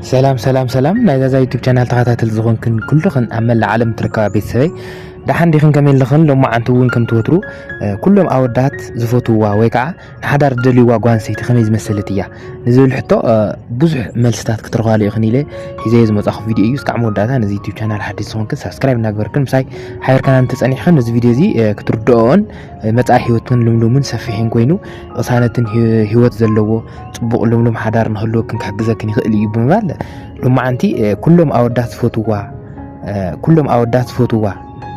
سلام نايزا يوتيوب channel تخاتاتل زخونكن كلخن أمل عالم تركا بيت سبي دحن ديخن كمين لخن لما عنتوون كم توترو كلهم أودات زفوتوا ويكع حدار دليوا قوانسيتي خميز مسلتيا نزول حتى بزح ملستات كترغالي أخنيلي هزيز مزاخ فيديو يوس كعمو داتا نزي يوتيوب channel حديث زخونكن سبسكرايب ناقبركن مساي حير كان تسأني خن نزي فيديو زي كتردون متى هيوتن لملومن سفيحين كوينو أصانتن هيوت زلوو تبق لملوم حدار نهلو كن كحجزك نخلي بمال لما أنتي كلهم أودات فوتوا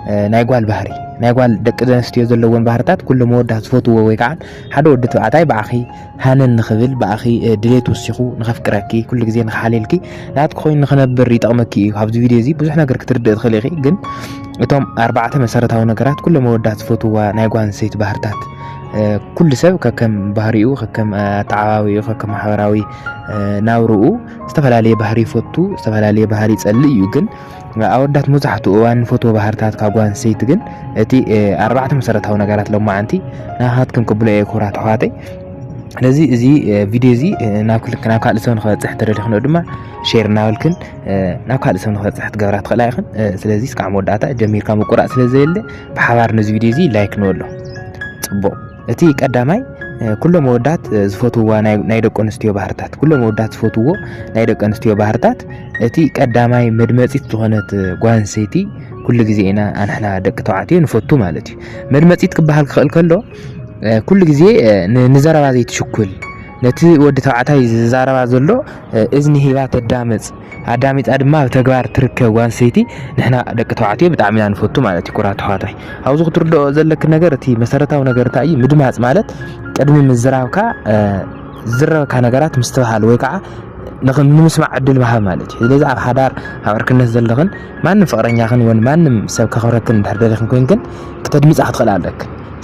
نايقوال بحري نايقوال دك دنستيو زلوون بحرتات كلهم أودات فوتوا ويقعد حدا ودت عتاي بأخي هانن نخبل بأخي دليت وسيخو نخفكركي كل جزء نخاللكي لا تخوين نخنبر يتقمكي هذا فيديو زي بزح نقدر كتر خليقي جن توم 4 مسارات هاو نقرات كلهم أودات فوتوا نايقوال سيت بحرتات كل سبب كم بحريو كم تعاوي كم حراوي ناورو استفلالي بحري فوتو استفلالي بحري تصلي يجن أودات مزحتو وان فوتو بحرتات كاغوان سيت جن اتي 4 مسارات نغارات لو ما انتي ناهات كم قبل كورات حواتي لذي زي فيديو زي ناكل كنا كالسون خا صحت دري خنو دما شير ناولكن ناكالسون خا صحت غبرات خلا يخن سلازي سكعمو داتا جميل كام قرا سلازيله بحوار نز فيديو زي لايك نولو صبو اتي قداماي كل مودات زفوتوا ناي دق انستيو بحرتات كل مودات زفوتوا ناي دق انستيو بحرتات اتي قداماي مدمصيت تخونت غوانسيتي كل غزينا انحنا دق توعتي نفوتو مالتي مدمصيت كبحال خل كلو كل غزي نزربا زي تشكل نتي ود توعتاي زربا زلو اذني هيبات الدامص አዳሚት አድማ ተግባር ትርከ ዋንሴቲ ንሕና ደቅ ተዋዕትዮ ብጣዕሚ ንፈቱ ማለት ይኩራት ተዋታይ አውዙ ክትርዶ ዘለክ ነገር እቲ መሰረታዊ ነገር ታይ ምድማጽ ማለት ቀድሚ ምዝራብካ ዝረብካ ነገራት ምስተባሃል ወይ ከዓ ንምስማዕ ዕድል መሃብ ማለት እዩ ስለዚህ ኣብ ሓዳር ሓበርክነት ዘለኽን ማንም ፍቅረኛኽን ወን ማንም ሰብ ከኸረክን ድሕርደለኽን ኮይንክን ክትድምጻ ክትኽእል ኣለክ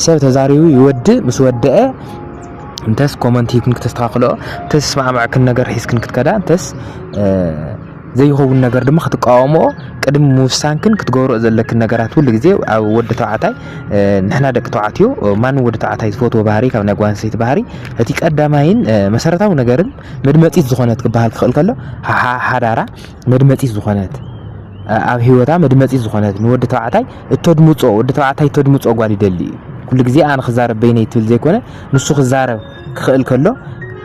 ሰብ ተዛሪቡ ይወድ ምስ ወደአ እንተስ ኮመንት ይኩን ክትስተኻኽሎ ተስማዕ ማዕክን ነገር ሒስክን ክትከዳ እንተስ زي هو النجار دم خد قامه قدم موسانكن كتجورو زلك النجارات كل جزء أو ود تعاتي نحنا دك تعاتيو ما نود تعاتي فوتو بحري كم نجوان سيت بحري هتيك قدامين مسارته ونجارن مدمتيس زخانات كبهال خلق له حدارة مدمتيس زخانات أو هو مدمتيس زخانات نود تعاتي التدموت ود تعاتي تدموت أقوالي دلي كل جزء أنا خزار بيني تلزي كونه نص خزار خلق له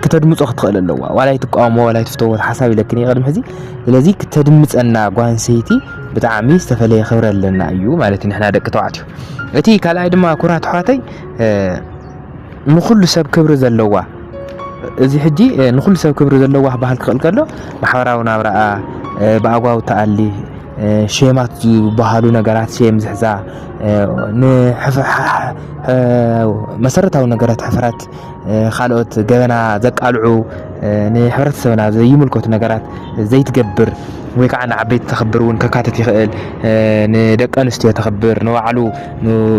كتدمص اختخل الله ولا يتقامو ولا يتفتوت حسابي لكن يقدم هذي لذي كتدمص انا غوانسيتي بتعمي استفلي خبر لنا ايو معناتي نحنا دق توعتي اتي كالاي دما كورات حواتي نخل سب كبر زلوا ازي حجي نخل سب كبر زلوا بحال خلق له بحوراو نابرا باغواو تعالي شيمات بحالو نغرات شيم زحزا مسارتاو نغرات حفرات خالوت جبنا زقالعو نحبرت سبنا زي ملكوت نغرات زي تجبر ወይ ከዓ ንዓበይቲ ተخبرون ከካተት ይኽእል ንደቂ አንስትዮ ተخبر ንባዕሉ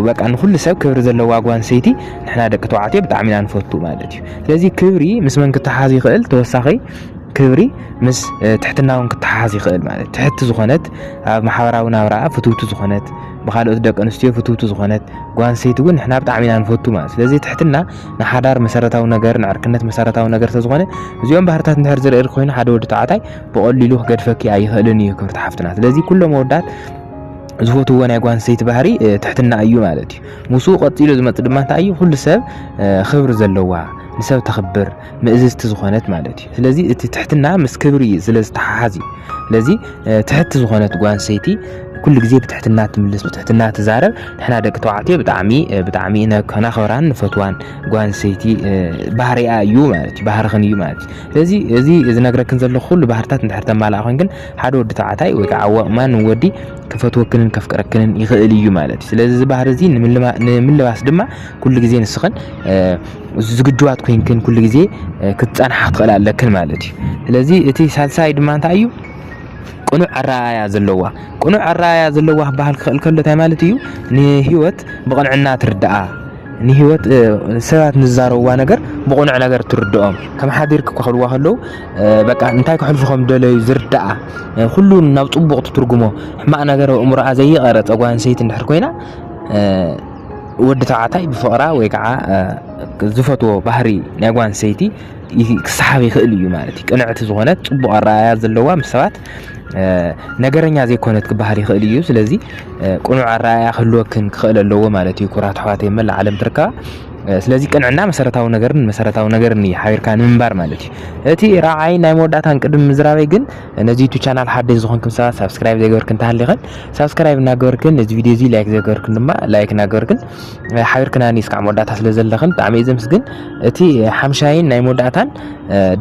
በቃ ንኩሉ ሰብ ክብሪ ዘለዎ ጓንሰይቲ ንሕና ደቂ ተባዕትዮ ብጣዕሚ ንፈቱ ማለት እዩ ስለዚ ክብሪ ምስ መን ክትሓዝ ይኽእል ተወሳኺ كبري مس تحتناون كتحاز يخيل ማለት تحت زخنت ኣብ ማሕበራዊ ናብራ ፍቱቱ ዝኮነት بخالوت ደቂ አንስትዮ ፍቱቱ ዝኮነት ጓንሰይቲ ግን ንሕና ብጣዕሚ ንፈቱ ማለት ስለዚ ትሕትና ንሓዳር መሰረታዊ ነገር ንዕርክነት መሰረታዊ ነገር ተዝኾነ እዚኦም ባህርታት እንድሕር ዝርኢር ኮይኑ ሓደ ወዲ ተዓታይ በቀሊሉ ገድፈኪ ኣይኽእልን እዩ ክብርቲ ሓፍትና ስለዚ ኩሎም ወዳት ዝፈትዎ ናይ ጓንሰይቲ ባህሪ ትሕትና እዩ ማለት እዩ ሙሱ ቀፂሉ ዝመጽ ድማ እንታይ እዩ ኩሉ ሰብ ክብሪ ዘለዋ نسب تخبر مأززت زخانات مالتي لذي تحتنا مسكبري زلز تحازي لذي تحت زخانات قوان سيتي كل جزء بتحتنا تملس بتحتنا تزارب نحنا دك توعتي بتعمي إنك هنا خبران فتوان قوان سيتي بحري أيو مالتي بحر خنيو مالتي لذي إذا نقرأ كنزل خل بحرتات نحرت مال أخوانكن حدو دتعتي وكعوا ما نودي كفتوى كنن كفكر كنن يخليو مالتي لذي بحر زين من لباس دمع كل جزء نسخن زجاجات كوينكن كل جزء كتأنح تقل على كل مالتي لذي تي سالسايد ما تعيو قنوع الرأي زلوا قنوع الرأي زلوا بهالكل تاع مالتيو نهيوت بقنعنا تردأ نهيوت سبات نزاروا نجر بقنع نجر تردأهم كم حدير كخلوا خلوا بقى نتاعك حلفهم دلوا زردأ كلون نطبق تترجمه ما نجر أمر زي غرت أقوان سيت نحركوينا ወዲ ተባዕታይ ብፍቕራ ወይ ከዓ ዝፈትዎ ባህሪ ናይ ጓል ኣንስተይቲ ክሰሓብ ይኽእል እዩ ማለት እዩ ቅንዕቲ ዝኾነት ፅቡቕ ኣረኣእያ ዘለዋ ምስ ሰባት ነገረኛ ዘይኮነት ክበሃል ይኽእል እዩ ስለዚ ቁኑዕ ኣረኣእያ ክህልወክን ክኽእል ኣለዎ ማለት እዩ ኩራት ኣሕዋተይ መላእ ዓለም ትርከባ ስለዚ ቅንዕና መሰረታዊ ነገርን ሓቢርካ ንምንባር ማለት እዩ እቲ ራዓይ ናይ መወዳእታን ቅድም ምዝራበይ ግን ነዚ ዩቲዩብ ቻናል ሓደሽ ዝኾንኩም ሰባት ሰብስክራይብ ዘይገበርክን ተሃሊኽን ሰብስክራይብ እናገበርክን ነዚ ቪድዮ እዚ ላይክ ዘይገበርክን ድማ ላይክ እናገበርክን ሓቢርክናኒ እስካዕ መወዳእታ ስለ ዘለኽን ብጣዕሚ እየ ዘመስግን እቲ ሓምሻይን ናይ መወዳእታን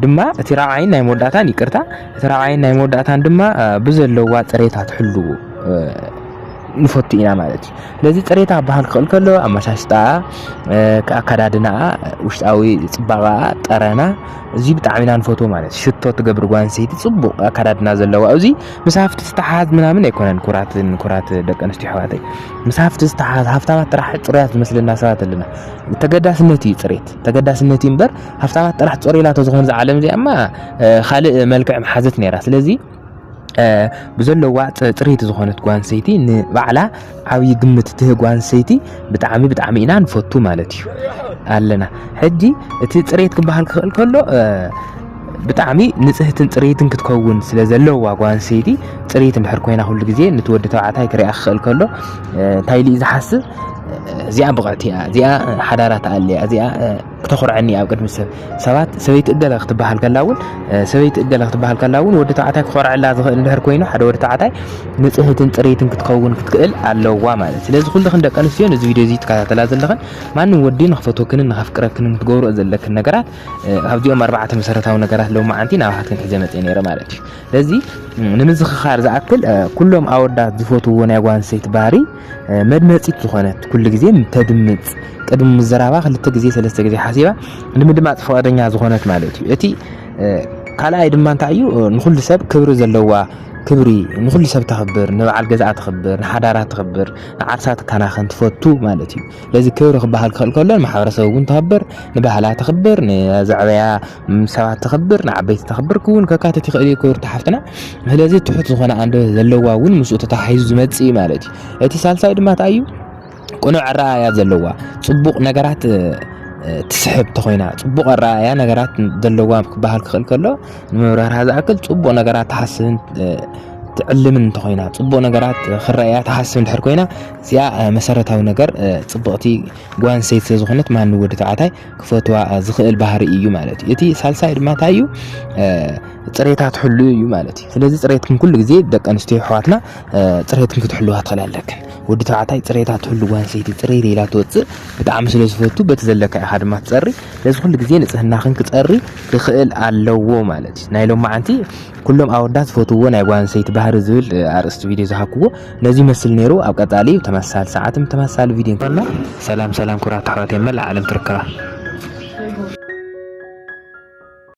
ድማ እቲ ራዓይን ናይ መወዳእታን ይቅርታ እቲ ራዓይን ናይ መወዳእታን ድማ ብዘለዋ ፅሬታት ሕሉ ንፈቱ ኢና ማለት እዩ ስለዚ ፅሬታ ባህል ክኽእል ከሎ ኣመሻሽጣ ኣከዳድና ውሽጣዊ ፅባቐ ጠረና እዚ ብጣዕሚ ኢና ንፈቶ ማለት እዩ ሽቶ ትገብር ጓል ኣንስተይቲ ፅቡቕ ኣከዳድና ዘለዋ እዚ መሳፍቲ ዝተሓዝ ምናምን ኣይኮነን ኩራት ደቂ ኣንስትዮ ኣሕዋተይ መሳፍቲ ዝተሓዝ ሃፍታማት ጥራሕ ፅሩያት ዝመስለና ሰባት ኣለና ተገዳስነት እዩ ፅሬት ተገዳስነት እዩ እምበር ሃፍታማት ጥራሕ ፅሩይላቶ ዝኾነ ዝዓለም እዚኣማ ካልእ መልክዕ መሓዘት ነይራ ስለዚ ብዘለዋ ፅሬት ዝኾነት ጓል ኣንስተይቲ ንባዕላ ዓብይ ግምት ትህብ ጓል ኣንስተይቲ ብጣዕሚ ኢና ንፈቱ ማለት እዩ ኣለና ሕጂ እቲ ፅሬት ክበሃል ክኽእል ከሎ ብጣዕሚ ንጽህትን ፅሬትን ክትከውን ስለ ዘለዋ ጓል ኣንስተይቲ ፅሬት እንድሕር ኮይና ኩሉ ግዜ ንትወዲ ተባዕታይ ክሪኣ ክኽእል ከሎ እንታይ ኢሉ ዝሓስብ እዚኣ ብቕዕቲ እያ እዚኣ ሓዳራት ኣልያ እዚኣ ክተኹርዐኒ ኣብ ቅድሚ ሰባት ሰበይቲ እገለ ክትበሃል ከላ እውን ወዲ ተባዕታይ ክኹርዐላ ዝኽእል እንድሕር ኮይኑ ሓደ ወዲ ተባዕታይ ንጽህትን ፅሬትን ክትከውን ክትክእል ኣለዋ ማለት ስለዚ ኩልኽን ደቂ ኣንስትዮ ነዚ ቪድዮ እዚ ትከታተላ ዘለኽን ማንም ወዲ ንኽፈትወክንን ንኸፍቅረክንን ክትገብሮ ዘለክን ነገራት ካብዚኦም 4 መሰረታዊ ነገራት ሎማዓንቲ ናባኻትክን ሒዘ መፅእ ነይረ ማለት እዩ ስለዚ ንምዝኽኻር ዝኣክል ኩሎም ኣወዳት ዝፈትውዎ ናይ ጓል ኣንስተይቲ ባህሪ መድመፂት ዝኾነት ኩሉ ግዜ ተድምፅ ቅድም ምዝራባ 2 ግዜ 3 ግዜ ሓሲባ ንምድማፅ ፈቃደኛ ዝኾነት ማለት እዩ እቲ ካልኣይ ድማ እንታይ እዩ ንኩሉ ሰብ ክብሪ ዘለዋ ክብሪ ንኩሉ ሰብ ተኽብር ንበዓል ገዛእ ተኽብር ንሓዳራት ተኽብር ንዓርሳት ካናኸን ትፈቱ ማለት እዩ ለዚ ክብሪ ክበሃል ክኽእል ከሎ ማሕበረሰብ እውን ተኽብር ንባህላ ተኽብር ንዘዕበያ ሰባት ተኽብር ንዓበይቲ ተኽብር ክውን ከካተት ይኽእል እዩ ክብሪ ተሓፍትና ስለዚ ትሑት ዝኾነ ኣንደበት ዘለዋ እውን ምስኡ ተታሒዙ ዝመፅእ ማለት እዩ እቲ ሳልሳይ ድማ እንታይ እዩ ቁኑዕ ኣረኣእያ ዘለዋ ፅቡቕ ነገራት ትስሕብ ተኾይና ፅቡቕ ኣረኣእያ ነገራት ዘለዋ ክበሃል ክኽእል ከሎ ንምብራርሃ ዝኣክል ፅቡቕ ነገራት ተሓስብን ትዕልምን እንተኾይና ፅቡቕ ነገራት ክረአያ ተሓስብ እንድሕር ኮይና እዚኣ መሰረታዊ ነገር ፅብቕቲ ጓል ኣንስተይቲ ስለዝኾነት ማንም ወዲ ተባዕታይ ክፈትዋ ዝኽእል ባህሪ እዩ ማለት እዩ እቲ ሳልሳይ ድማ እንታይ እዩ ፅሬታ ትሕሉ እዩ ማለት እዩ ስለዚ ፅሬትክን ኩሉ ግዜ ደቂ ኣንስትዮ ኣሕዋትና ፅሬትክን ክትሕልዋ ትኽእል ኣለክን ወዲ ተባዕታይ ፅሬታ ትሕሉ ጓል ኣንስተይቲ ፅሬት ኢላ ትወፅእ ብጣዕሚ ስለ ዝፈቱ በቲ ዘለካ ኢኻ ድማ ትፀሪ ለዚ ኩሉ ግዜ ንፅህናኽን ክፀሪ ክኽእል ኣለዎ ማለት እዩ ናይ ሎማዓንቲ ኩሎም ኣወዳት ዝፈትውዎ ናይ ጓል ኣንስተይቲ ባህሪ ዝብል ኣርእስቲ ቪድዮ ዝሃብክዎ ነዚ ይመስል ነይሩ ኣብ ቀፃሊ ተመሳሳሊ ሰዓትን ተመሳሳሊ ቪድዮ ንከሎ ሰላም ኩራት ኣሕዋተይ መላእ ዓለም ትርከባ